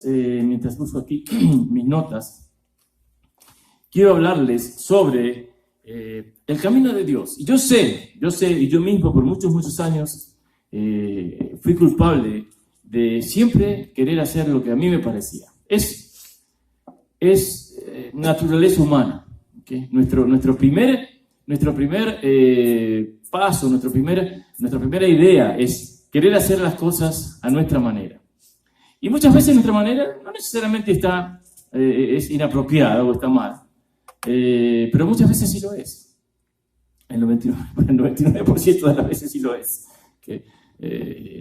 Mientras busco aquí mis notas, quiero hablarles sobre el camino de Dios. Y yo sé, y yo mismo por muchos años fui culpable de siempre querer hacer lo que a mí me parecía. Es naturaleza humana, ¿okay? Nuestro primer paso, nuestra primera idea es querer hacer las cosas a nuestra manera. Y muchas veces nuestra manera no necesariamente es inapropiada o está mal, pero muchas veces sí lo es. El 99% de las veces sí lo es.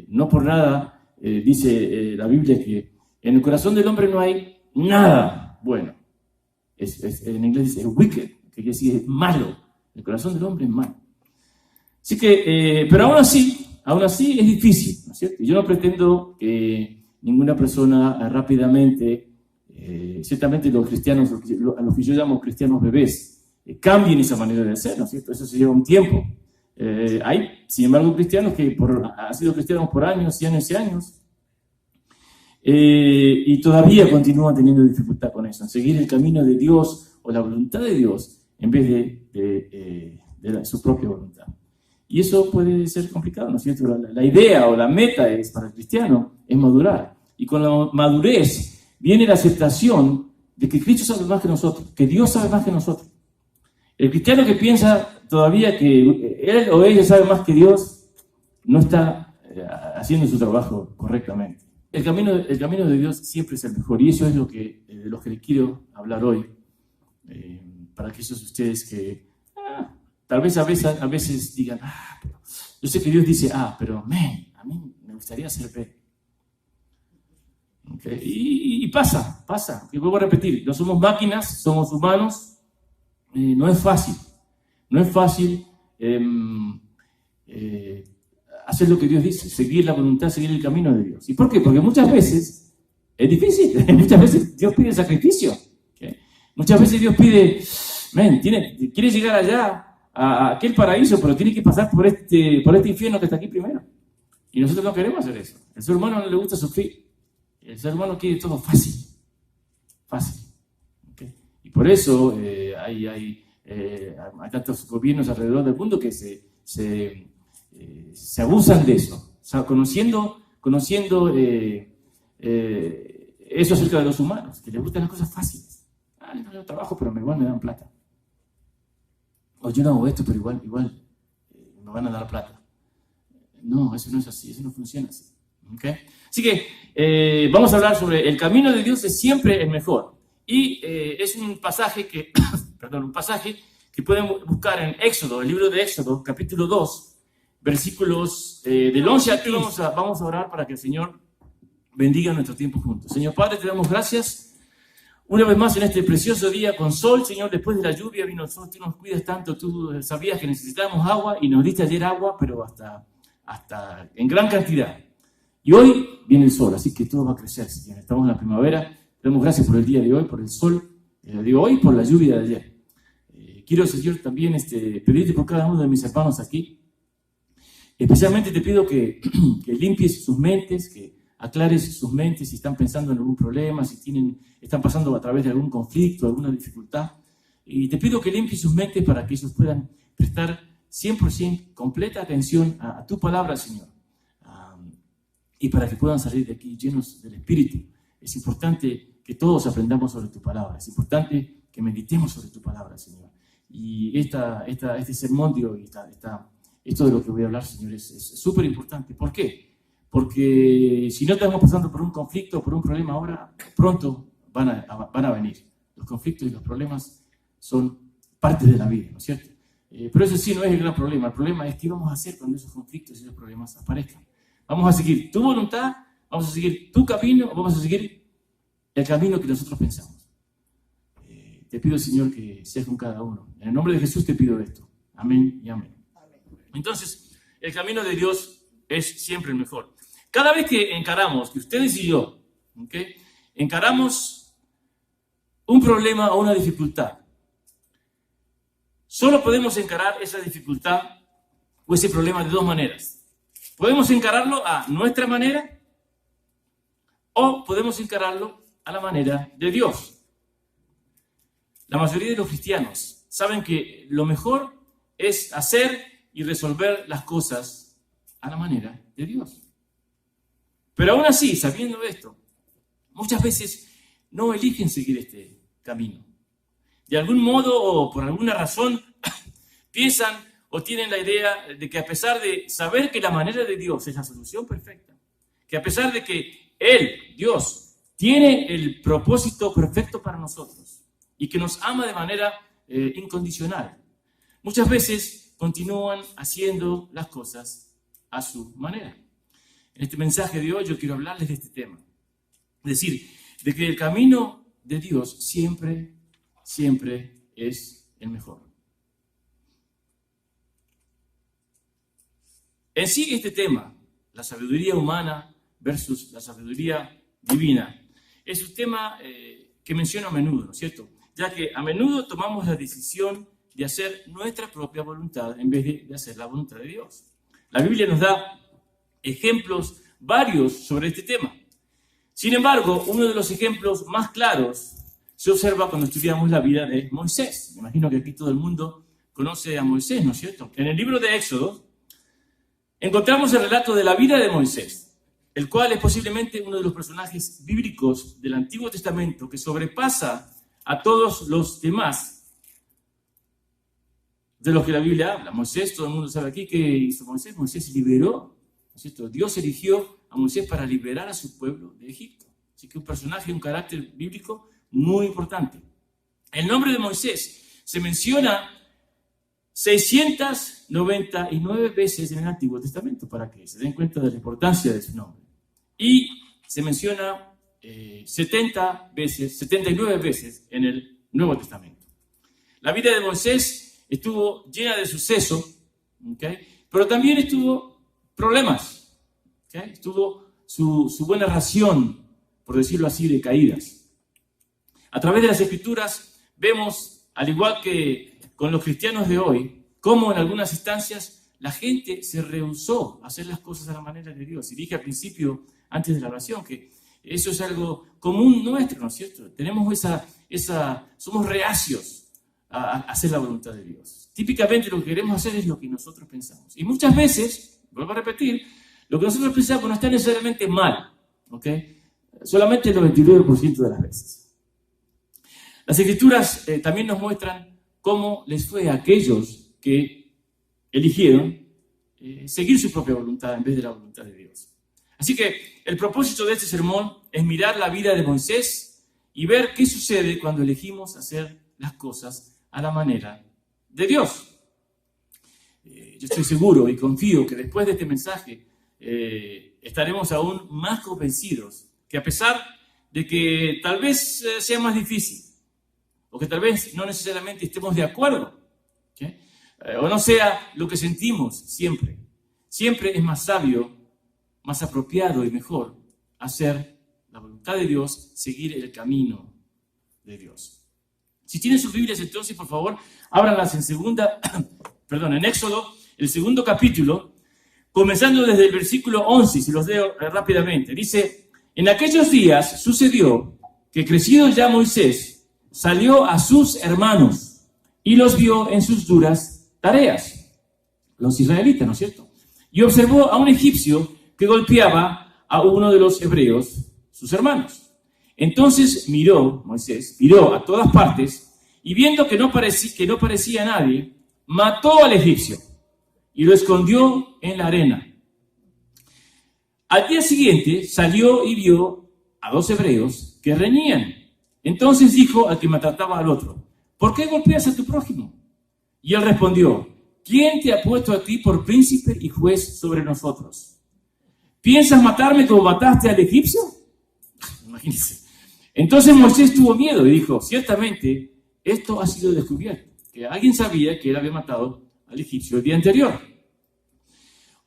No por nada dice la Biblia que en el corazón del hombre no hay nada bueno. En inglés dice wicked, que quiere decir es malo. El corazón del hombre es malo. Así que, pero aún así es difícil, ¿no es cierto? Yo no pretendo que ninguna persona rápidamente, ciertamente los cristianos, a los que yo llamo cristianos bebés, cambien esa manera de hacer, ¿no es cierto? Eso se lleva un tiempo. Hay, sin embargo, cristianos que han sido cristianos por años y años y años, y todavía continúan teniendo dificultad con eso, en seguir el camino de Dios o la voluntad de Dios en vez de su propia voluntad. Y eso puede ser complicado, ¿no es cierto? La idea o la meta para el cristiano es madurar. Y con la madurez viene la aceptación de que Cristo sabe más que nosotros, que Dios sabe más que nosotros. El cristiano que piensa todavía que él o ella sabe más que Dios no está haciendo su trabajo correctamente. El camino de Dios siempre es el mejor, y eso es de lo que les quiero hablar hoy, para aquellos de ustedes que tal vez a veces digan, pero yo sé que Dios dice pero a mí me gustaría ser B. Okay. Y pasa. Y vuelvo a repetir, no somos máquinas, somos humanos. No es fácil hacer lo que Dios dice, seguir la voluntad, seguir el camino de Dios. ¿Y por qué? Porque muchas veces es difícil, muchas veces Dios pide sacrificio. Okay. Muchas veces Dios pide, quiere llegar allá, a aquel paraíso, pero tiene que pasar por este infierno que está aquí primero. Y nosotros no queremos hacer eso. El ser humano no le gusta sufrir. El ser humano quiere todo fácil. ¿Okay? Y por eso hay tantos gobiernos alrededor del mundo que se abusan de eso. O sea, conociendo eso acerca de los humanos, que les gustan las cosas fáciles. Yo trabajo, pero igual me dan plata. O yo no hago esto, pero igual me van a dar plata. No, eso no es así, eso no funciona así. ¿Okay? Así que vamos a hablar sobre el camino de Dios es siempre el mejor. Y es un pasaje que pueden buscar en Éxodo, el libro de Éxodo, capítulo 2, versículos del 11 al 15. Vamos a orar para que el Señor bendiga nuestro tiempo juntos. Señor Padre, te damos gracias. Una vez más en este precioso día con sol, Señor, después de la lluvia vino el sol, tú nos cuidas tanto, tú sabías que necesitábamos agua y nos diste ayer agua, pero hasta en gran cantidad. Y hoy viene el sol, así que todo va a crecer, Señor. Estamos en la primavera, te damos gracias por el día de hoy, por el sol de hoy y por la lluvia de ayer. Quiero, Señor, también pedirte por cada uno de mis hermanos aquí. Especialmente te pido que limpies sus mentes, que aclares sus mentes si están pensando en algún problema, si están pasando a través de algún conflicto, alguna dificultad. Y te pido que limpies sus mentes para que ellos puedan prestar 100% completa atención a tu palabra, Señor. Y para que puedan salir de aquí llenos del Espíritu. Es importante que todos aprendamos sobre tu palabra. Es importante que meditemos sobre tu palabra, Señor. Y este sermón de hoy, esto de lo que voy a hablar, Señor, es súper importante. ¿Por qué? Porque si no estamos pasando por un conflicto, por un problema ahora, pronto van a venir. Los conflictos y los problemas son parte de la vida, ¿no es cierto? Pero eso sí no es el gran problema. El problema es qué vamos a hacer cuando esos conflictos y esos problemas aparezcan. ¿Vamos a seguir tu voluntad? ¿Vamos a seguir tu camino? ¿O vamos a seguir el camino que nosotros pensamos? Te pido, Señor, que seas con cada uno. En el nombre de Jesús te pido esto. Amén y amén. Entonces, el camino de Dios es siempre el mejor. Cada vez que encaramos, que ustedes y yo, ¿okay?, encaramos un problema o una dificultad, solo podemos encarar esa dificultad o ese problema de dos maneras. Podemos encararlo a nuestra manera o podemos encararlo a la manera de Dios. La mayoría de los cristianos saben que lo mejor es hacer y resolver las cosas a la manera de Dios. Pero aún así, sabiendo esto, muchas veces no eligen seguir este camino. De algún modo o por alguna razón piensan o tienen la idea de que a pesar de saber que la manera de Dios es la solución perfecta, que a pesar de que Él, Dios, tiene el propósito perfecto para nosotros y que nos ama de manera incondicional, muchas veces continúan haciendo las cosas a su manera. En este mensaje de hoy yo quiero hablarles de este tema. Es decir, de que el camino de Dios siempre es el mejor. En sí este tema, la sabiduría humana versus la sabiduría divina, es un tema que menciono a menudo, ¿no es cierto? Ya que a menudo tomamos la decisión de hacer nuestra propia voluntad en vez de hacer la voluntad de Dios. La Biblia nos da ejemplos varios sobre este tema. Sin embargo, uno de los ejemplos más claros se observa cuando estudiamos la vida de Moisés. Me imagino que aquí todo el mundo conoce a Moisés, ¿no es cierto? En el libro de Éxodo encontramos el relato de la vida de Moisés, el cual es posiblemente uno de los personajes bíblicos del Antiguo Testamento que sobrepasa a todos los demás de los que la Biblia habla. Moisés, todo el mundo sabe aquí qué hizo Moisés. Moisés liberó, ¿no es cierto? Dios eligió a Moisés para liberar a su pueblo de Egipto. Así que un personaje, un carácter bíblico muy importante. El nombre de Moisés se menciona 699 veces en el Antiguo Testamento, para que se den cuenta de la importancia de su nombre. Y se menciona 79 veces en el Nuevo Testamento. La vida de Moisés estuvo llena de sucesos, ¿okay? Pero también estuvo problemas, ¿okay? Estuvo su buena ración, por decirlo así, de caídas. A través de las Escrituras vemos, al igual que con los cristianos de hoy, cómo en algunas instancias la gente se rehusó a hacer las cosas a la manera de Dios. Y dije al principio, antes de la oración, que eso es algo común nuestro, ¿no es cierto? Tenemos somos reacios a hacer la voluntad de Dios. Típicamente lo que queremos hacer es lo que nosotros pensamos. Y muchas veces, vuelvo a repetir, lo que nosotros pensamos no está necesariamente mal, ¿ok? Solamente el 99% de las veces. Las Escrituras también nos muestran cómo les fue a aquellos que eligieron seguir su propia voluntad en vez de la voluntad de Dios. Así que el propósito de este sermón es mirar la vida de Moisés y ver qué sucede cuando elegimos hacer las cosas a la manera de Dios. Yo estoy seguro y confío que después de este mensaje estaremos aún más convencidos que a pesar de que tal vez sea más difícil, o que tal vez no necesariamente estemos de acuerdo, ¿okay? O no sea lo que sentimos siempre es más sabio, más apropiado y mejor hacer la voluntad de Dios, seguir el camino de Dios. Si tienen sus Biblias, entonces, por favor, ábranlas en Éxodo, el segundo capítulo, comenzando desde el versículo 11, si los leo rápidamente. Dice: en aquellos días sucedió que, crecido ya Moisés, salió a sus hermanos y los vio en sus duras tareas, los israelitas, ¿no es cierto? Y observó a un egipcio que golpeaba a uno de los hebreos, sus hermanos. Entonces Moisés miró a todas partes y viendo que no parecía nadie, mató al egipcio y lo escondió en la arena. Al día siguiente salió y vio a dos hebreos que reñían. Entonces dijo al que maltrataba al otro: ¿por qué golpeas a tu prójimo? Y él respondió: ¿quién te ha puesto a ti por príncipe y juez sobre nosotros? ¿Piensas matarme como mataste al egipcio? Imagínense. Entonces Moisés tuvo miedo y dijo: ciertamente esto ha sido descubierto, que alguien sabía que él había matado al egipcio el día anterior.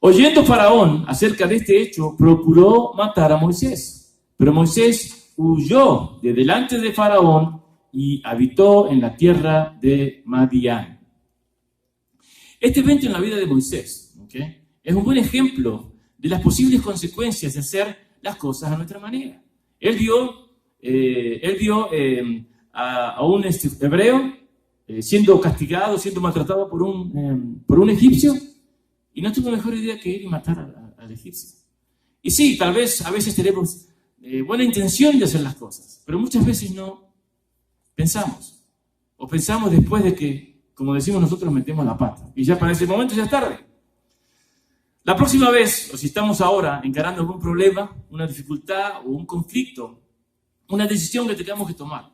Oyendo Faraón acerca de este hecho, procuró matar a Moisés, pero Moisés huyó de delante de Faraón y habitó en la tierra de Madián. Este evento en la vida de Moisés, ¿okay?, es un buen ejemplo de las posibles consecuencias de hacer las cosas a nuestra manera. Él vio a un hebreo siendo castigado, siendo maltratado por un egipcio, y no tuvo mejor idea que ir y matar al egipcio. Y sí, tal vez a veces tenemos buena intención de hacer las cosas, pero muchas veces no pensamos. O pensamos después de que, como decimos nosotros, metemos la pata. Y ya para ese momento ya es tarde. La próxima vez, o si estamos ahora encarando algún problema, una dificultad o un conflicto, una decisión que tengamos que tomar,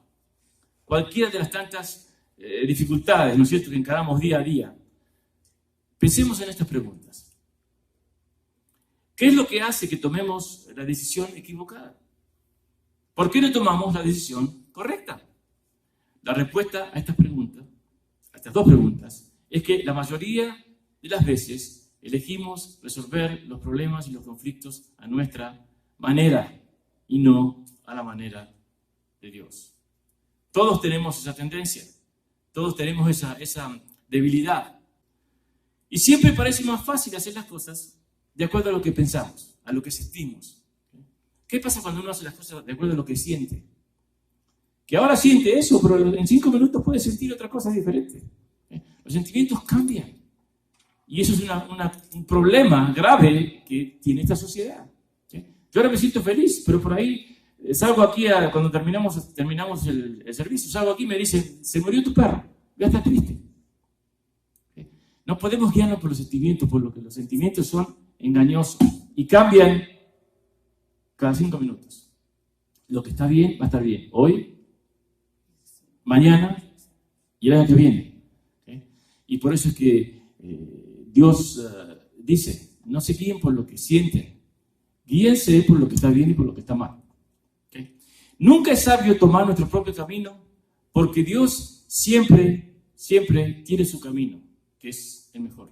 cualquiera de las tantas dificultades, ¿no es cierto?, que encaramos día a día, pensemos en estas preguntas. ¿Qué es lo que hace que tomemos la decisión equivocada? ¿Por qué no tomamos la decisión correcta? La respuesta a estas preguntas, a estas dos preguntas, es que la mayoría de las veces elegimos resolver los problemas y los conflictos a nuestra manera y no a la manera de Dios. Todos tenemos esa tendencia, todos tenemos esa debilidad. Y siempre parece más fácil hacer las cosas de acuerdo a lo que pensamos, a lo que sentimos. ¿Qué pasa cuando uno hace las cosas de acuerdo a lo que siente? Que ahora siente eso, pero en 5 minutos puede sentir otra cosa diferente. Los sentimientos cambian. Y eso es un problema grave que tiene esta sociedad. Yo ahora me siento feliz, pero por ahí salgo aquí, cuando terminamos el servicio, salgo aquí y me dicen, se murió tu perro, ya está triste. No podemos guiarnos por los sentimientos, por lo que los sentimientos son engañosos y cambian cada 5 minutos. Lo que está bien va a estar bien hoy, mañana y el año que viene. Y por eso es que Dios dice, no se guíen por lo que sienten, guíense por lo que está bien y por lo que está mal. Nunca es sabio tomar nuestro propio camino, porque Dios siempre tiene su camino, que es el mejor.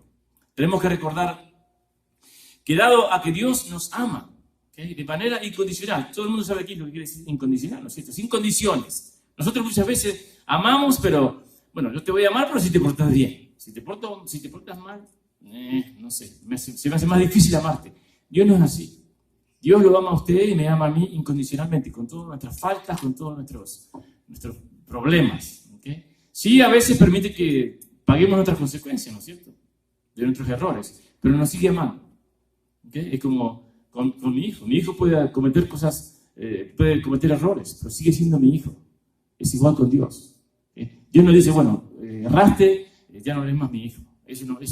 Tenemos que recordar que dado a que Dios nos ama, de manera incondicional, todo el mundo sabe aquí lo que quiere decir incondicional, ¿no es cierto? Sin condiciones. Nosotros muchas veces amamos, pero, bueno, yo te voy a amar, pero si te portas bien. Si te portas mal, no sé, se me hace más difícil amarte. Dios no es así. Dios lo ama a usted y me ama a mí incondicionalmente, con todas nuestras faltas, con todos nuestros problemas. Sí, a veces permite que paguemos nuestras consecuencias, ¿no es cierto?, de nuestros errores, pero nos sigue amando. Es como con mi hijo. Mi hijo puede cometer cosas, puede cometer errores, pero sigue siendo mi hijo. Es igual con Dios. Dios no dice, bueno, erraste, ya no eres más mi hijo.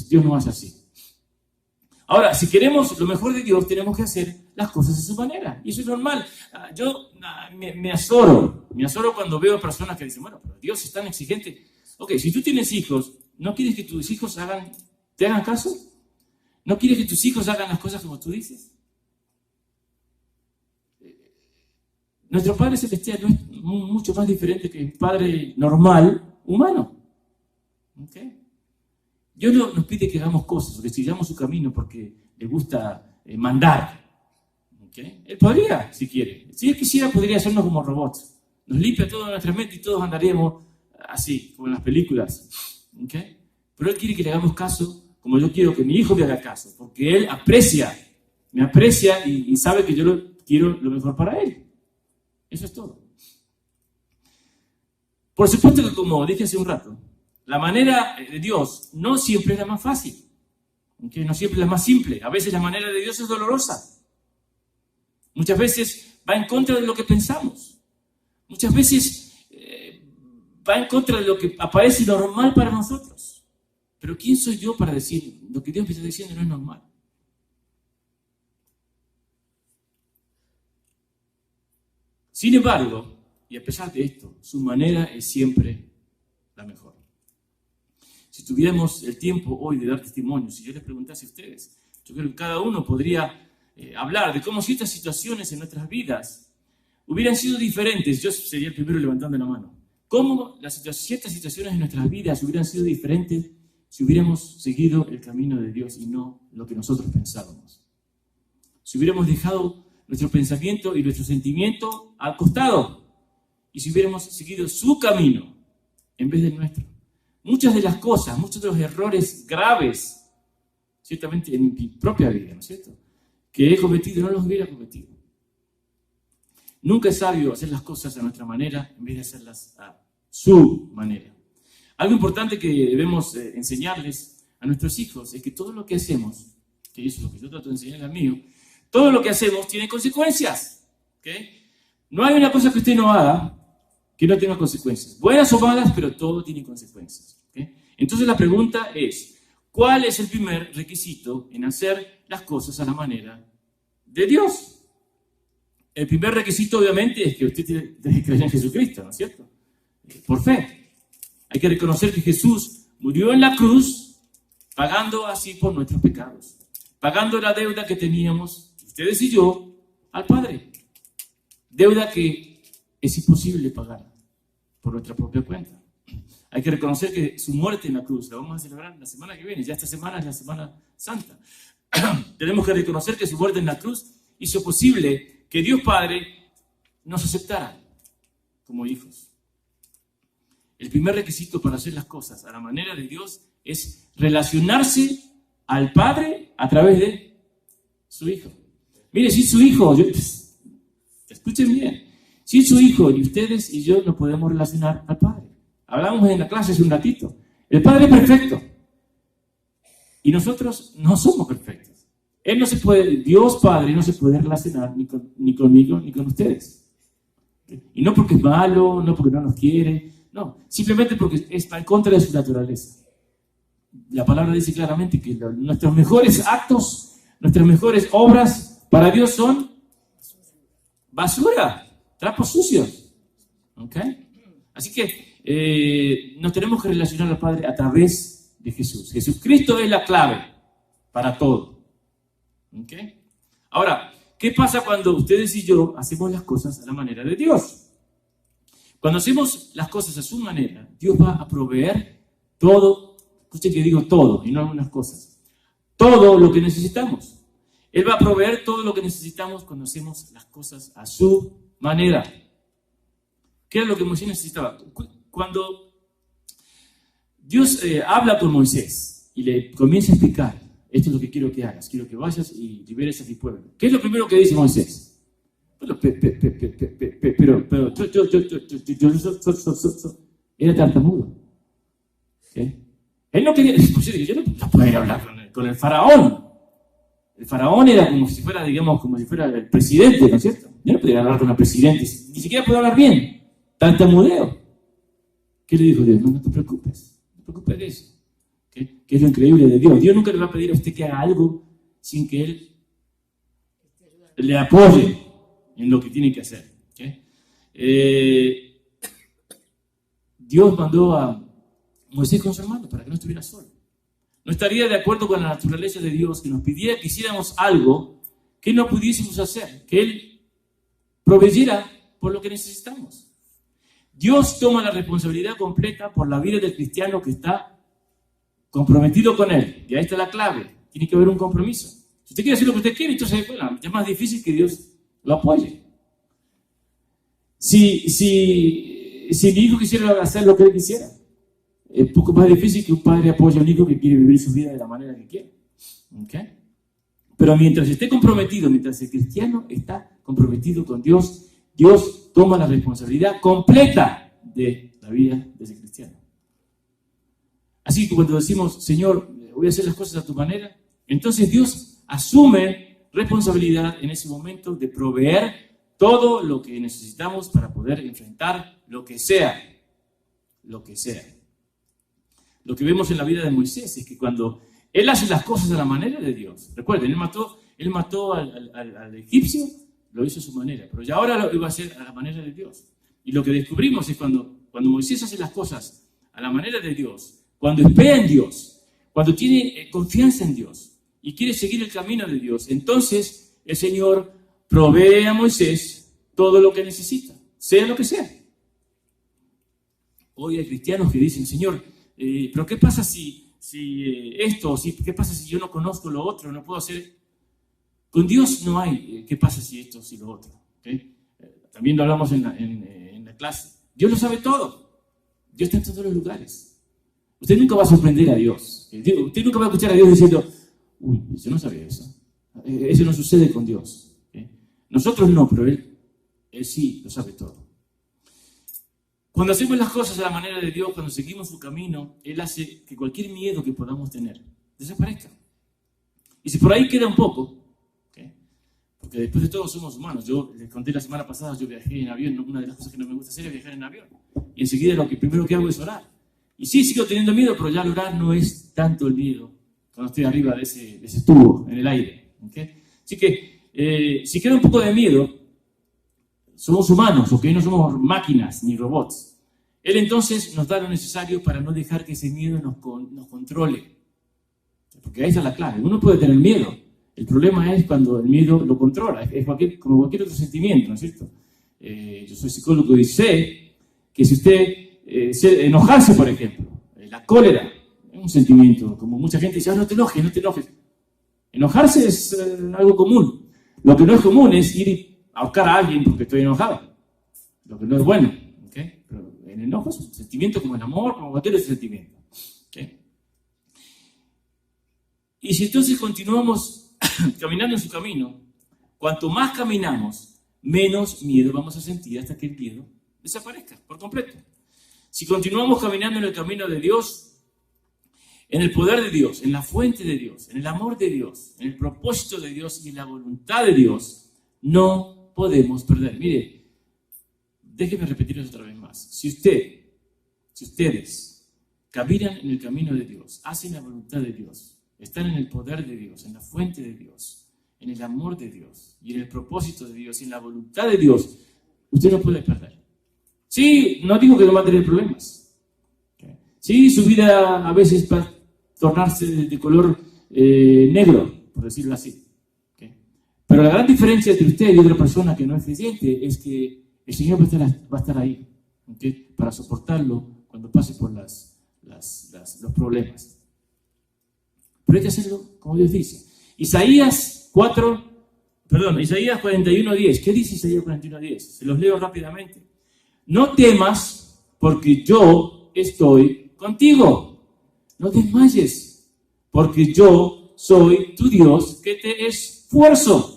Dios no hace así. Ahora, si queremos lo mejor de Dios, tenemos que hacer las cosas de su manera. Y eso es normal. Yo me azoro cuando veo personas que dicen, bueno, pero Dios es tan exigente. Ok, si tú tienes hijos, ¿no quieres que tus hijos te hagan caso? ¿No quieres que tus hijos hagan las cosas como tú dices? Nuestro Padre Celestial no es mucho más diferente que un padre normal, humano. Dios no nos pide que hagamos cosas o que sigamos su camino porque le gusta mandar. Él podría, si quiere. Si Él quisiera, podría hacernos como robots. Nos limpia toda nuestra mente y todos andaríamos así, como en las películas. Pero Él quiere que le hagamos caso como yo quiero que mi hijo me haga caso, porque Él me aprecia y sabe que yo quiero lo mejor para Él. Eso es todo. Por supuesto que, como dije hace un rato, la manera de Dios no siempre es la más fácil, no siempre es la más simple. A veces la manera de Dios es dolorosa. Muchas veces va en contra de lo que pensamos. Muchas veces va en contra de lo que aparece normal para nosotros. Pero ¿quién soy yo para decir lo que Dios me está diciendo no es normal? Sin embargo, y a pesar de esto, su manera es siempre la mejor. Si tuviéramos el tiempo hoy de dar testimonio, si yo les preguntase a ustedes, yo creo que cada uno podría hablar de cómo ciertas situaciones en nuestras vidas hubieran sido diferentes. Yo sería el primero levantando la mano. Cómo ciertas situaciones en nuestras vidas hubieran sido diferentes si hubiéramos seguido el camino de Dios y no lo que nosotros pensábamos. Si hubiéramos dejado nuestro pensamiento y nuestro sentimiento al costado y si hubiéramos seguido su camino en vez del nuestro. Muchas de las cosas, muchos de los errores graves, ciertamente en mi propia vida, ¿no es cierto?, que he cometido, no los hubiera cometido. Nunca es sabio hacer las cosas a nuestra manera en vez de hacerlas a su manera. Algo importante que debemos enseñarles a nuestros hijos es que todo lo que hacemos, que eso es lo que yo trato de enseñarle al mío, todo lo que hacemos tiene consecuencias. ¿Okay? No hay una cosa que usted no haga que no tenga consecuencias. Buenas o malas, pero todo tiene consecuencias. ¿Okay? Entonces la pregunta es, ¿cuál es el primer requisito en hacer las cosas a la manera de Dios? El primer requisito, obviamente, es que usted tiene que creer en Jesucristo, ¿no es cierto? Por fe. Hay que reconocer que Jesús murió en la cruz, pagando así por nuestros pecados, pagando la deuda que teníamos, ustedes y yo, al Padre. Deuda que es imposible pagar por nuestra propia cuenta. Hay que reconocer que su muerte en la cruz la vamos a celebrar la semana que viene. Ya esta semana es la Semana Santa. Tenemos que reconocer que su muerte en la cruz hizo posible que Dios Padre nos aceptara como hijos. El primer requisito para hacer las cosas a la manera de Dios es relacionarse al Padre a través de su Hijo. Mire, sin su Hijo, escuchen bien, sin su Hijo, ni ustedes y yo nos podemos relacionar al Padre. Hablamos en la clase hace un ratito. El Padre es perfecto. Y nosotros no somos perfectos. Él no se puede, Dios Padre no se puede relacionar ni conmigo ni con ustedes. Y no porque es malo, no porque no nos quiere, no, simplemente porque está en contra de su naturaleza. La palabra dice claramente que nuestros mejores actos, nuestras mejores obras para Dios son basura, trapos sucios. ¿Ok? Así que nos tenemos que relacionar al Padre a través de Jesús. Jesucristo es la clave para todo. ¿Ok? Ahora, ¿qué pasa cuando ustedes y yo hacemos las cosas a la manera de Dios? Cuando hacemos las cosas a su manera, Dios va a proveer todo, escuchen que digo todo y no algunas cosas, todo lo que necesitamos. Él va a proveer todo lo que necesitamos cuando hacemos las cosas a su manera. ¿Qué era lo que Moisés necesitaba? Cuando Dios habla con Moisés y le comienza a explicar, esto es lo que quiero que hagas, quiero que vayas y liberes a mi pueblo. ¿Qué es lo primero que dice Moisés? Pero era tartamudo. ¿Okay? Él no quería, yo no podía hablar con el faraón. El faraón era como si fuera, digamos, como si fuera el presidente, ¿no es cierto? Yo no podía hablar con el presidente, ni siquiera podía hablar bien. Tartamudeo. ¿Qué le dijo Dios? No te preocupes, no te preocupes de eso. ¿Okay? Que es lo increíble de Dios. Dios nunca le va a pedir a usted que haga algo sin que Él le apoye en lo que tiene que hacer. ¿Okay? Dios mandó a Moisés con su hermano para que no estuviera solo. No estaría de acuerdo con la naturaleza de Dios que nos pidiera que hiciéramos algo que no pudiésemos hacer, que Él proveyera por lo que necesitamos. Dios toma la responsabilidad completa por la vida del cristiano que está comprometido con Él. Y ahí está la clave. Tiene que haber un compromiso. Si usted quiere hacer lo que usted quiere, entonces bueno, es más difícil que Dios lo apoye. Si mi hijo quisiera hacer lo que él quisiera, es poco más difícil que un padre apoye a un hijo que quiere vivir su vida de la manera que quiere. ¿Okay? Pero mientras esté comprometido, mientras el cristiano está comprometido con Dios, Dios toma la responsabilidad completa de la vida de ese cristiano. Así que cuando decimos, Señor, voy a hacer las cosas a tu manera, entonces Dios asume responsabilidad en ese momento de proveer todo lo que necesitamos para poder enfrentar lo que sea. Lo que sea. Lo que vemos en la vida de Moisés es que cuando él hace las cosas a la manera de Dios, recuerden, él mató al egipcio, lo hizo a su manera, pero ya ahora lo iba a hacer a la manera de Dios. Y lo que descubrimos es cuando Moisés hace las cosas a la manera de Dios, cuando espera en Dios, cuando tiene confianza en Dios y quiere seguir el camino de Dios, entonces el Señor provee a Moisés todo lo que necesita, sea lo que sea. Hoy hay cristianos que dicen, Señor, pero ¿qué pasa qué pasa si yo no conozco lo otro, no puedo hacer? Con Dios no hay qué pasa si esto, si lo otro. ¿Okay? También lo hablamos en la clase. Dios lo sabe todo. Dios está en todos los lugares. Usted nunca va a sorprender a Dios. Usted nunca va a escuchar a Dios diciendo, uy, yo no sabía eso. Eso no sucede con Dios. ¿Okay? Nosotros no, pero Él Él sí lo sabe todo. Cuando hacemos las cosas a la manera de Dios, cuando seguimos su camino, Él hace que cualquier miedo que podamos tener desaparezca. Y si por ahí queda un poco, ¿okay? Porque después de todo somos humanos. Yo les conté la semana pasada, yo viajé en avión. Una de las cosas que no me gusta hacer es viajar en avión. Y enseguida lo primero que hago es orar. Y sí, sigo teniendo miedo, pero ya al orar no es tanto el miedo cuando estoy arriba de ese tubo en el aire. ¿Okay? Así que si queda un poco de miedo, somos humanos, ¿ok? No somos máquinas ni robots. Él entonces nos da lo necesario para no dejar que ese miedo nos controle. Porque ahí está la clave. Uno puede tener miedo. El problema es cuando el miedo lo controla. Es como cualquier otro sentimiento, ¿no es cierto? Yo soy psicólogo y sé que si usted enojarse, por ejemplo, la cólera, es un sentimiento, como mucha gente dice, no te enojes, no te enojes. Enojarse es algo común. Lo que no es común es ir a buscar a alguien porque estoy enojado. Lo que no es bueno. ¿Okay? Pero el enojo es un sentimiento como el amor, como cualquier otro sentimiento. ¿Okay? Y si entonces continuamos caminando en su camino, cuanto más caminamos, menos miedo vamos a sentir hasta que el miedo desaparezca por completo. Si continuamos caminando en el camino de Dios, en el poder de Dios, en la fuente de Dios, en el amor de Dios, en el propósito de Dios y en la voluntad de Dios, no podemos perder. Mire, déjeme repetirlo otra vez más. Si ustedes caminan en el camino de Dios, hacen la voluntad de Dios, están en el poder de Dios, en la fuente de Dios, en el amor de Dios y en el propósito de Dios y en la voluntad de Dios, usted no puede perder. Sí, no digo que no va a tener problemas. Sí, su vida a veces va a tornarse de color negro, por decirlo así. Pero la gran diferencia entre usted y otra persona que no es creyente es que el Señor va a estar ahí, ¿okay? Para soportarlo cuando pase por los problemas. Pero hay que hacerlo como Dios dice. Isaías 41:10. ¿Qué dice Isaías 41:10? Se los leo rápidamente. No temas, porque yo estoy contigo. No desmayes, porque yo soy tu Dios que te esfuerzo.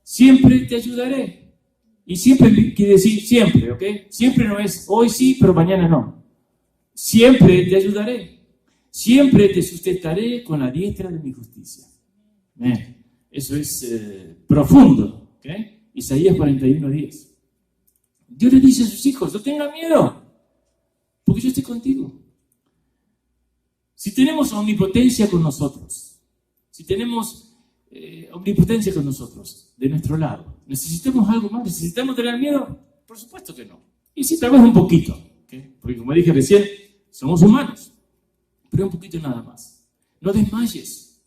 Siempre te ayudaré. Y siempre quiere decir siempre, ¿ok? Siempre no es hoy sí, pero mañana no. Siempre te ayudaré. Siempre te sustentaré con la diestra de mi justicia. Eso es profundo, ¿ok? Isaías 41:10. Dios le dice a sus hijos, no tengan miedo, porque yo estoy contigo. Si tenemos omnipotencia con nosotros, si tenemos omnipotencia con nosotros, de nuestro lado, ¿necesitamos algo más? ¿Necesitamos tener miedo? Por supuesto que no. Y sí, tal vez un poquito, ¿okay? Porque como dije recién, somos humanos, pero un poquito nada más. No desmayes.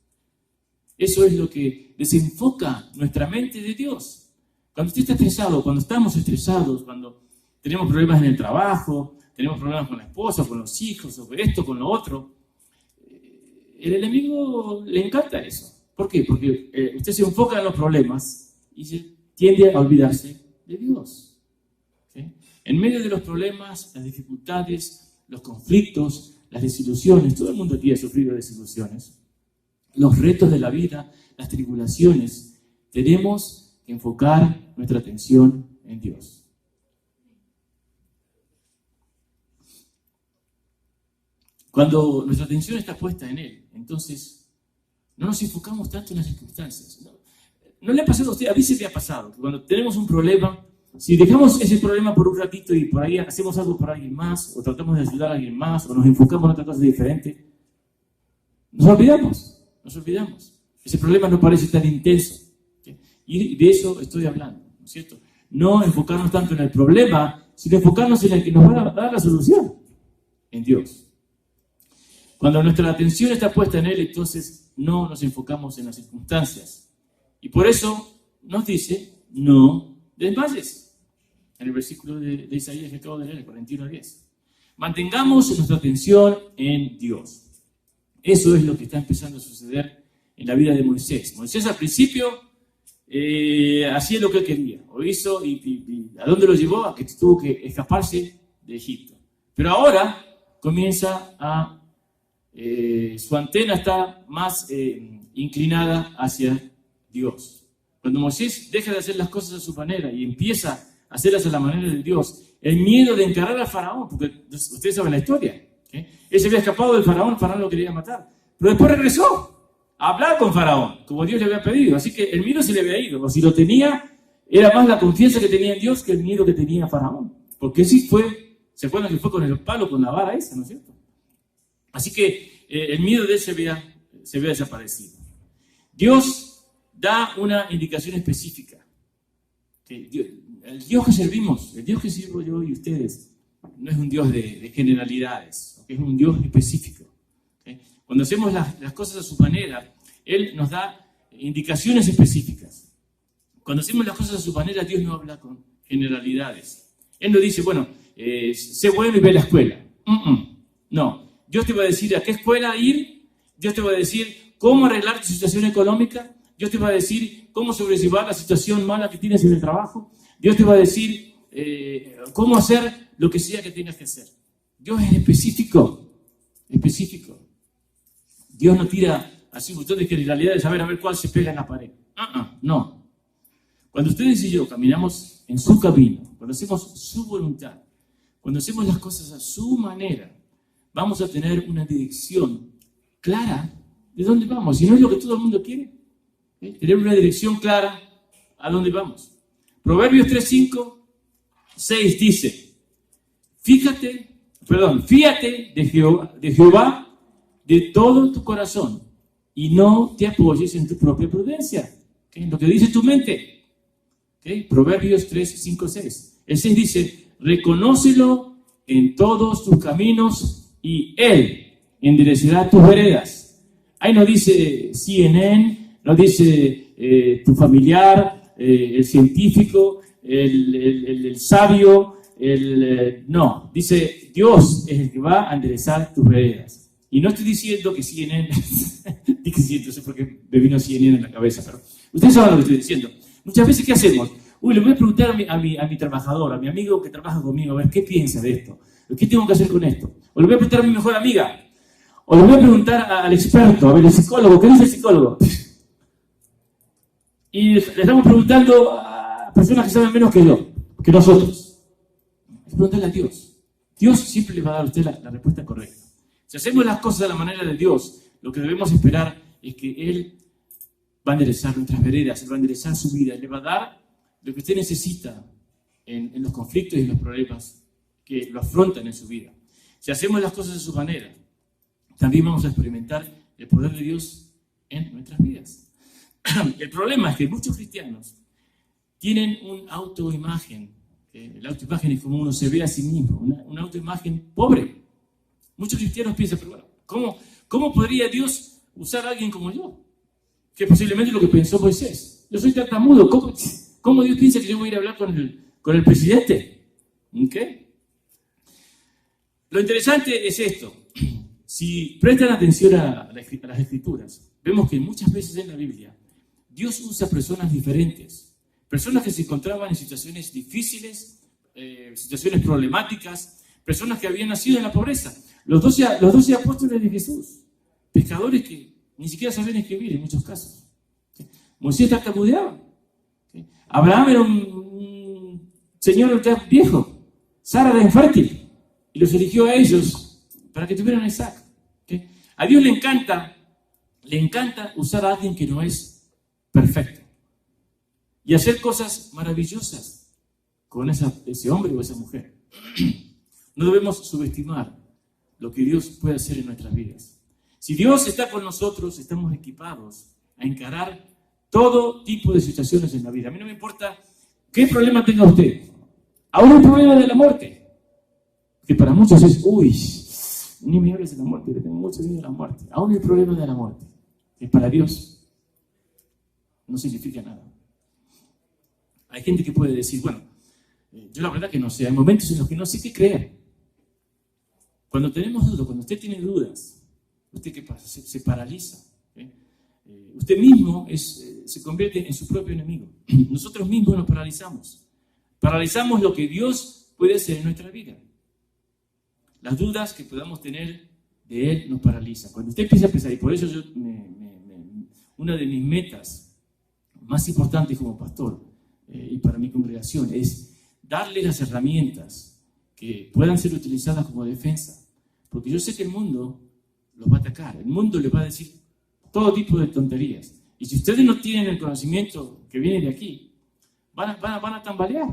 Eso es lo que desenfoca nuestra mente de Dios. Cuando usted está estresado, cuando estamos estresados, cuando tenemos problemas en el trabajo, tenemos problemas con la esposa, con los hijos, o con esto, con lo otro, el enemigo le encanta eso. ¿Por qué? Porque usted se enfoca en los problemas y se tiende a olvidarse de Dios. ¿Sí? En medio de los problemas, las dificultades, los conflictos, las desilusiones, todo el mundo aquí ha sufrido desilusiones, los retos de la vida, las tribulaciones, tenemos que enfocar nuestra atención en Dios. Cuando nuestra atención está puesta en Él, entonces no nos enfocamos tanto en las circunstancias. ¿No le ha pasado a usted? A mí se me ha pasado que cuando tenemos un problema, si dejamos ese problema por un ratito y por ahí hacemos algo por alguien más, o tratamos de ayudar a alguien más, o nos enfocamos en otra cosa diferente, nos olvidamos. Ese problema no parece tan intenso. ¿Sí? Y de eso estoy hablando, ¿no es cierto? No enfocarnos tanto en el problema, sino enfocarnos en el que nos va a dar la solución, en Dios. Cuando nuestra atención está puesta en Él, entonces no nos enfocamos en las circunstancias. Y por eso nos dice, no desmayes. En el versículo de Isaías que acabo de leer, 41:10. Mantengamos nuestra atención en Dios. Eso es lo que está empezando a suceder en la vida de Moisés. Moisés al principio hacía lo que él quería. O hizo y ¿a dónde lo llevó? A que tuvo que escaparse de Egipto. Pero ahora comienza a su antena está más inclinada hacia Dios. Cuando Moisés deja de hacer las cosas a su manera y empieza hacerlas a la manera de Dios. El miedo de encarar al faraón, porque ustedes saben la historia. Él se había escapado del faraón, el faraón lo quería matar. Pero después regresó a hablar con faraón, como Dios le había pedido. Así que el miedo se le había ido. O si lo tenía, era más la confianza que tenía en Dios que el miedo que tenía faraón. Porque sí se acuerdan que fue con el palo, con la vara esa, ¿no es cierto? Así que el miedo de él se había desaparecido. Dios da una indicación específica. El Dios que servimos, el Dios que sirvo yo y ustedes, no es un Dios de generalidades, es un Dios específico. Cuando hacemos las cosas a su manera, Él nos da indicaciones específicas. Cuando hacemos las cosas a su manera, Dios no habla con generalidades. Él no dice, bueno, sé bueno y ve a la escuela. No, Dios te va a decir a qué escuela ir, Dios te va a decir cómo arreglar tu situación económica, Dios te va a decir cómo sobrellevar la situación mala que tienes en el trabajo, Dios te va a decir cómo hacer lo que sea que tengas que hacer. Dios es específico. Dios no tira así un montón de generalidades a ver cuál se pega en la pared. No. Cuando ustedes y yo caminamos en su camino, cuando hacemos su voluntad, cuando hacemos las cosas a su manera, vamos a tener una dirección clara de dónde vamos. Y no es lo que todo el mundo quiere. Tener una dirección clara a dónde vamos. Proverbios 3:5-6 dice, fíjate de Jehová de todo tu corazón y no te apoyes en tu propia prudencia. Lo que dice tu mente. Proverbios 3:5-6. El 6 dice, reconócelo en todos tus caminos y Él enderecerá tus veredas. Ahí no dice CNN, no dice tu familiar, el científico, el sabio, no, dice Dios es el que va a enderezar tus veredas. Y no estoy diciendo que CNN, dije sí, entonces porque me vino CNN en la cabeza, pero ustedes saben lo que estoy diciendo. Muchas veces, ¿qué hacemos? Le voy a preguntar a mi trabajador, a mi amigo que trabaja conmigo, a ver qué piensa de esto, qué tengo que hacer con esto. O le voy a preguntar a mi mejor amiga, o le voy a preguntar al experto, a ver, el psicólogo, ¿qué dice el psicólogo? Y le estamos preguntando a personas que saben menos que nosotros. Es preguntarle a Dios. Dios siempre le va a dar a usted la respuesta correcta. Si hacemos las cosas de la manera de Dios, lo que debemos esperar es que Él va a enderezar nuestras veredas, Él va a enderezar su vida, Él le va a dar lo que usted necesita en los conflictos y los problemas que lo afrontan en su vida. Si hacemos las cosas de su manera, también vamos a experimentar el poder de Dios en nuestras vidas. El problema es que muchos cristianos tienen una autoimagen. La autoimagen es como uno se ve a sí mismo, una autoimagen pobre. Muchos cristianos piensan, pero bueno, ¿cómo podría Dios usar a alguien como yo? Que posiblemente lo que pensó Moisés. Yo soy tartamudo, ¿cómo Dios piensa que yo voy a ir a hablar con el presidente? Lo interesante es esto. Si prestan atención a las Escrituras, vemos que muchas veces en la Biblia Dios usa personas diferentes, personas que se encontraban en situaciones difíciles, situaciones problemáticas, personas que habían nacido en la pobreza. Los 12 apóstoles de Jesús, pescadores que ni siquiera sabían escribir en muchos casos. Moisés tartamudeaba. Abraham era un señor ya viejo. Sara era infértil. Y los eligió a ellos para que tuvieran a Isaac. A Dios le encanta usar a alguien que no es perfecto. Y hacer cosas maravillosas con ese hombre o esa mujer. No debemos subestimar lo que Dios puede hacer en nuestras vidas. Si Dios está con nosotros, estamos equipados a encarar todo tipo de situaciones en la vida. A mí no me importa qué problema tenga usted. Aún el problema de la muerte, que para muchos es, ni me hables de la muerte, le tengo mucho miedo a la muerte. Aún el problema de la muerte, que para Dios no significa nada. Hay gente que puede decir, bueno, yo la verdad que no sé, hay momentos en los que no sé qué creer. Cuando tenemos dudas, cuando usted tiene dudas, ¿usted qué pasa? Se paraliza. Usted mismo se convierte en su propio enemigo. Nosotros mismos nos paralizamos. Paralizamos lo que Dios puede hacer en nuestra vida. Las dudas que podamos tener de Él nos paralizan. Cuando usted empieza a pensar, y por eso una de mis metas más importantes como pastor y para mi congregación es darle las herramientas que puedan ser utilizadas como defensa. Porque yo sé que el mundo los va a atacar, el mundo les va a decir todo tipo de tonterías. Y si ustedes no tienen el conocimiento que viene de aquí, van a tambalear.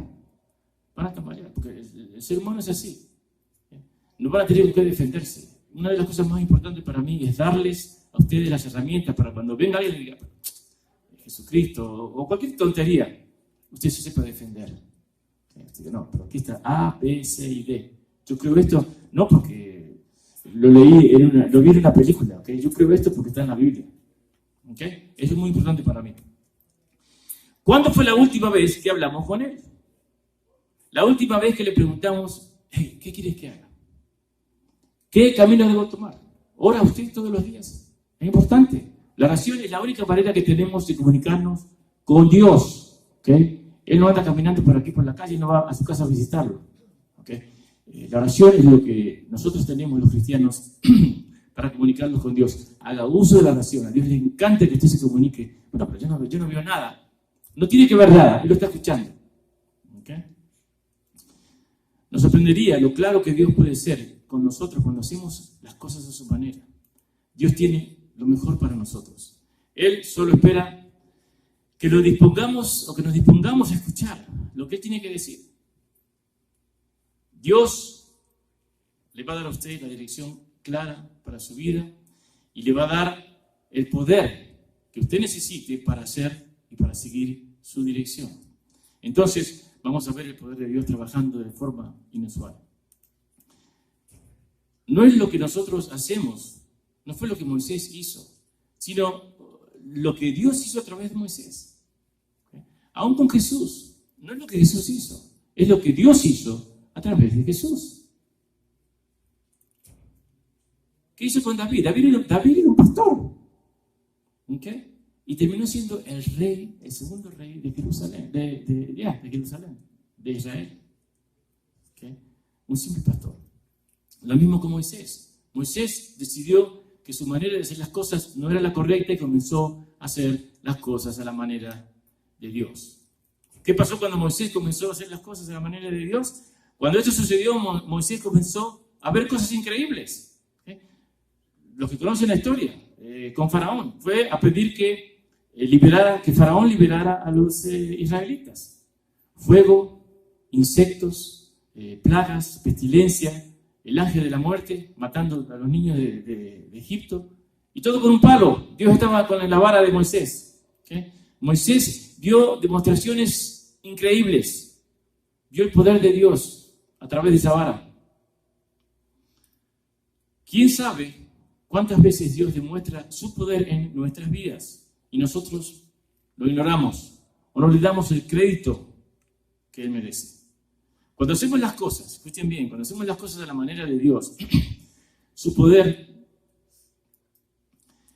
Van a tambalear, porque el ser humano es así. No van a tener que defenderse. Una de las cosas más importantes para mí es darles a ustedes las herramientas para cuando venga alguien y diga Jesucristo o cualquier tontería, usted se sepa defender. No, pero aquí está A, B, C y D. Yo creo esto no porque lo vi en una película, ¿okay? Yo creo esto porque está en la Biblia. ¿Okay? Eso es muy importante para mí. ¿Cuándo fue la última vez que hablamos con él? La última vez que le preguntamos, hey, ¿qué quieres que haga? ¿Qué camino debo tomar? ¿Ora usted todos los días? Es importante. La oración es la única manera que tenemos de comunicarnos con Dios. ¿Okay? Él no anda caminando por aquí, por la calle, y no va a su casa a visitarlo. ¿Okay? La oración es lo que nosotros tenemos, los cristianos, para comunicarnos con Dios. Haga uso de la oración. A Dios le encanta que usted se comunique. Bueno, pero yo no veo nada. No tiene que ver nada. Él lo está escuchando. ¿Okay? Nos sorprendería lo claro que Dios puede ser con nosotros cuando hacemos las cosas a su manera. Dios tiene lo mejor para nosotros. Él solo espera que lo dispongamos o que nos dispongamos a escuchar lo que Él tiene que decir. Dios le va a dar a usted la dirección clara para su vida y le va a dar el poder que usted necesite para hacer y para seguir su dirección. Entonces, vamos a ver el poder de Dios trabajando de forma inusual. No es lo que nosotros hacemos, no fue lo que Moisés hizo, sino lo que Dios hizo a través de Moisés. ¿Okay? Aún con Jesús, no es lo que Jesús hizo, es lo que Dios hizo a través de Jesús. ¿Qué hizo con David? David era un pastor. ¿Okay? Y terminó siendo el rey, el segundo rey de Jerusalén, de Israel. ¿Okay? Un simple pastor. Lo mismo con Moisés. Moisés decidió que su manera de hacer las cosas no era la correcta y comenzó a hacer las cosas a la manera de Dios. ¿Qué pasó cuando Moisés comenzó a hacer las cosas a la manera de Dios? Cuando esto sucedió, Moisés comenzó a ver cosas increíbles. ¿Okay? Los que conocen la historia, con Faraón, fue a pedir que Faraón liberara a los israelitas. Fuego, insectos, plagas, pestilencia, el ángel de la muerte matando a los niños de Egipto, y todo con un palo. Dios estaba con la vara de Moisés. ¿Okay? Moisés vio demostraciones increíbles, vio el poder de Dios a través de esa vara. ¿Quién sabe cuántas veces Dios demuestra su poder en nuestras vidas y nosotros lo ignoramos o no le damos el crédito que Él merece? Cuando hacemos las cosas, escuchen bien, cuando hacemos las cosas de la manera de Dios, su poder,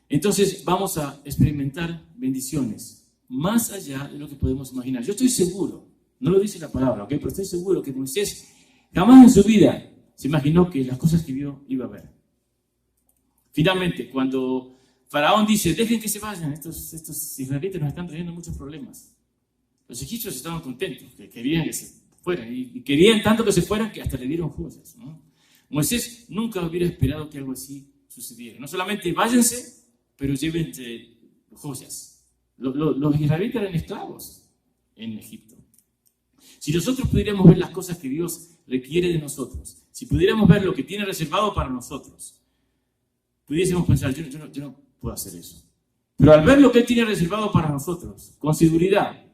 entonces vamos a experimentar bendiciones más allá de lo que podemos imaginar. Yo estoy seguro, no lo dice la palabra, ¿okay? Pero estoy seguro que Moisés jamás en su vida se imaginó que las cosas que vio iba a ver. Finalmente, cuando Faraón dice, dejen que se vayan, estos israelitas nos están trayendo muchos problemas. Los egipcios estaban contentos, que querían que se fueran, y querían tanto que se fueran que hasta le dieron joyas, ¿no? Moisés nunca hubiera esperado que algo así sucediera. No solamente váyanse, pero llévense joyas. Los israelitas eran esclavos en Egipto. Si nosotros pudiéramos ver las cosas que Dios requiere de nosotros, si pudiéramos ver lo que tiene reservado para nosotros, pudiésemos pensar, yo no puedo hacer eso. Pero al ver lo que Él tiene reservado para nosotros, con seguridad,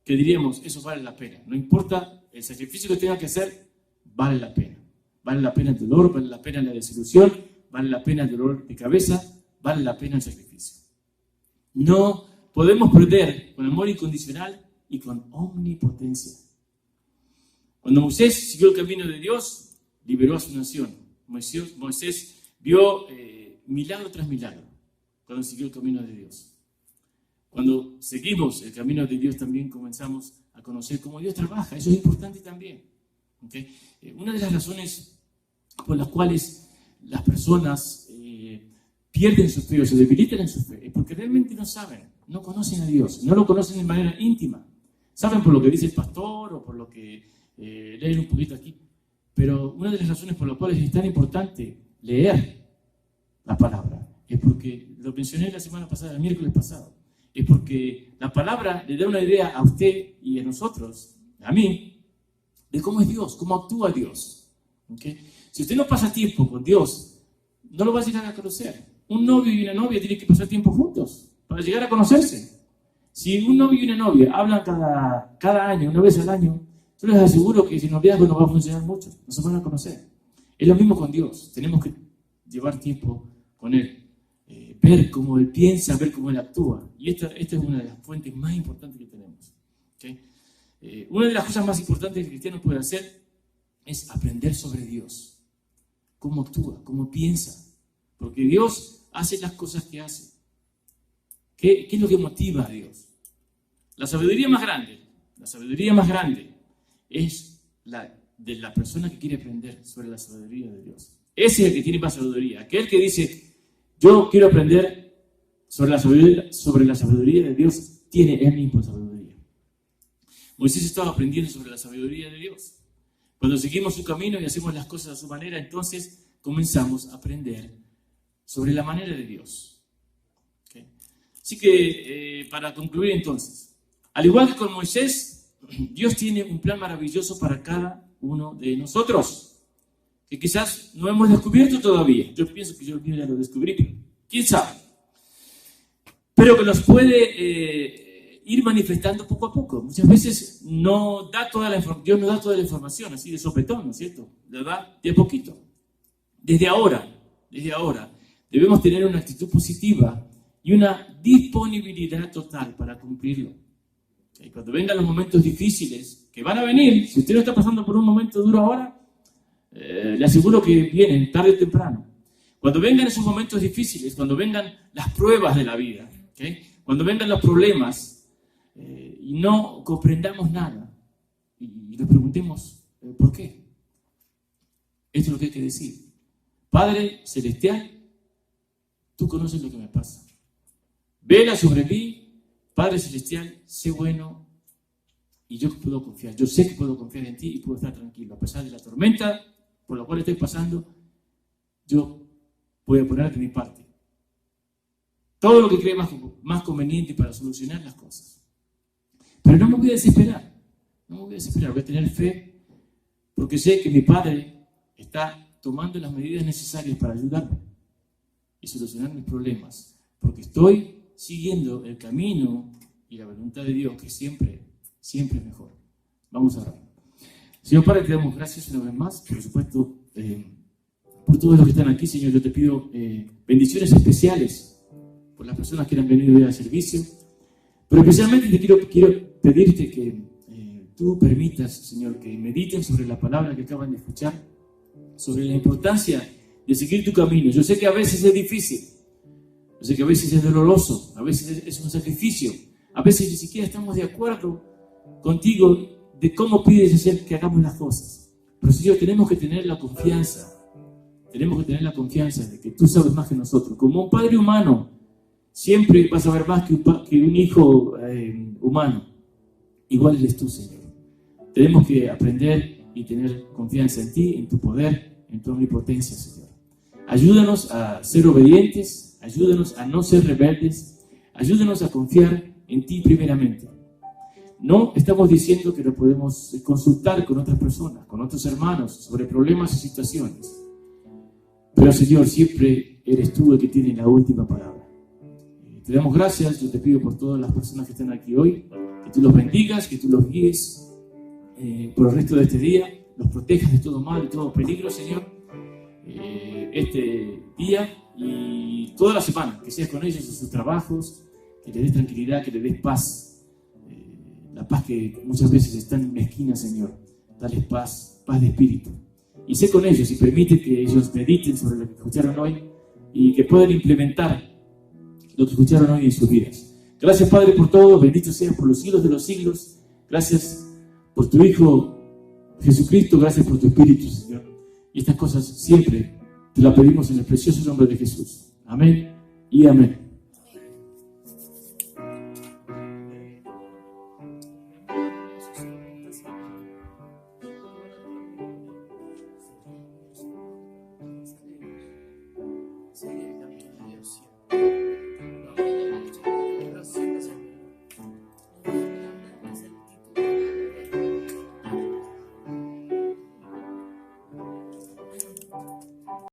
que diríamos, eso vale la pena. No importa el sacrificio que tenga que hacer, vale la pena. Vale la pena el dolor, vale la pena la desilusión, vale la pena el dolor de cabeza, vale la pena el sacrificio. No podemos perder con amor incondicional y con omnipotencia. Cuando Moisés siguió el camino de Dios, liberó a su nación. Moisés vio milagro tras milagro cuando siguió el camino de Dios. Cuando seguimos el camino de Dios también comenzamos a conocer cómo Dios trabaja. Eso es importante también. ¿Okay? Una de las razones por las cuales las personas pierden su fe o se debilitan en su fe es porque realmente no saben, no conocen a Dios, no lo conocen de manera íntima. Saben por lo que dice el pastor o por lo que leer un poquito aquí. Pero una de las razones por las cuales es tan importante leer la palabra es porque, lo mencioné la semana pasada, el miércoles pasado, es porque la palabra le da una idea a usted y a nosotros, a mí, de cómo es Dios, cómo actúa Dios. ¿Okay? Si usted no pasa tiempo con Dios, no lo va a llegar a conocer. Un novio y una novia tienen que pasar tiempo juntos para llegar a conocerse. Si un novio y una novia hablan cada año, una vez al año, yo les aseguro que si noviazgo no va a funcionar mucho, no se van a conocer. Es lo mismo con Dios, tenemos que llevar tiempo con Él, ver cómo Él piensa, ver cómo Él actúa. Y esta es una de las fuentes más importantes que tenemos. ¿Okay? Una de las cosas más importantes que el cristiano puede hacer es aprender sobre Dios, cómo actúa, cómo piensa, porque Dios hace las cosas que hace. ¿Qué es lo que motiva a Dios? La sabiduría más grande es la de la persona que quiere aprender sobre la sabiduría de Dios. Ese es el que tiene más sabiduría. Aquel que dice, yo quiero aprender sobre la sabiduría de Dios, tiene él mismo sabiduría. Moisés estaba aprendiendo sobre la sabiduría de Dios. Cuando seguimos su camino y hacemos las cosas a su manera, entonces comenzamos a aprender sobre la manera de Dios. ¿Okay? Así que, para concluir entonces, al igual que con Moisés, Dios tiene un plan maravilloso para cada uno de nosotros, que quizás no hemos descubierto todavía. Yo pienso que yo ya lo descubrí, pero quién sabe. Pero que nos puede ir manifestando poco a poco. Muchas veces Dios no da toda la información así de sopetón, ¿no es cierto? La da de a poquito. Desde ahora, debemos tener una actitud positiva y una disponibilidad total para cumplirlo. Y cuando vengan los momentos difíciles, que van a venir, si usted no está pasando por un momento duro ahora, le aseguro que vienen tarde o temprano. Cuando vengan esos momentos difíciles, cuando vengan las pruebas de la vida, ¿okay? Cuando vengan los problemas y no comprendamos nada y nos preguntemos ¿por qué? Esto es lo que hay que decir. Padre Celestial, tú conoces lo que me pasa. Vela sobre mí. Padre Celestial, sé bueno y yo puedo confiar. Yo sé que puedo confiar en ti y puedo estar tranquilo. A pesar de la tormenta por la cual estoy pasando, yo voy a poner de mi parte todo lo que cree más conveniente para solucionar las cosas. Pero no me voy a desesperar. Voy a tener fe porque sé que mi Padre está tomando las medidas necesarias para ayudarme y solucionar mis problemas. Porque estoy siguiendo el camino y la voluntad de Dios, que siempre es mejor. Vamos a orar. Señor Padre, te damos gracias una vez más, por supuesto, por todos los que están aquí. Señor, yo te pido bendiciones especiales por las personas que han venido hoy al servicio, pero especialmente te quiero pedirte que tú permitas, Señor, que mediten sobre la palabra que acaban de escuchar, sobre la importancia de seguir tu camino. Yo sé que a veces es difícil, yo sé que a veces es doloroso, a veces es un sacrificio, a veces ni siquiera estamos de acuerdo contigo de cómo pides hacer que hagamos las cosas. Pero Señor, tenemos que tener la confianza de que tú sabes más que nosotros. Como un padre humano, siempre vas a saber más que un hijo humano. Igual eres tú, Señor. Tenemos que aprender y tener confianza en ti, en tu poder, en tu omnipotencia, Señor. Ayúdanos a ser obedientes, ayúdanos a no ser rebeldes, ayúdanos a confiar en ti primeramente. No estamos diciendo que no podemos consultar con otras personas, con otros hermanos, sobre problemas y situaciones. Pero, Señor, siempre eres tú el que tiene la última palabra. Te damos gracias, yo te pido por todas las personas que están aquí hoy, que tú los bendigas, que tú los guíes por el resto de este día, los protejas de todo mal y todo peligro, Señor, este día y toda la semana, que seas con ellos en sus trabajos, que les des tranquilidad, que les des paz, la paz que muchas veces es tan mezquina, Señor. Dales paz de espíritu. Y sé con ellos y permite que ellos mediten sobre lo que escucharon hoy y que puedan implementar lo que escucharon hoy en sus vidas. Gracias, Padre, por todo. Bendito seas por los siglos de los siglos. Gracias por tu Hijo Jesucristo. Gracias por tu Espíritu, Señor. Y estas cosas siempre te las pedimos en el precioso nombre de Jesús. Amén y amén.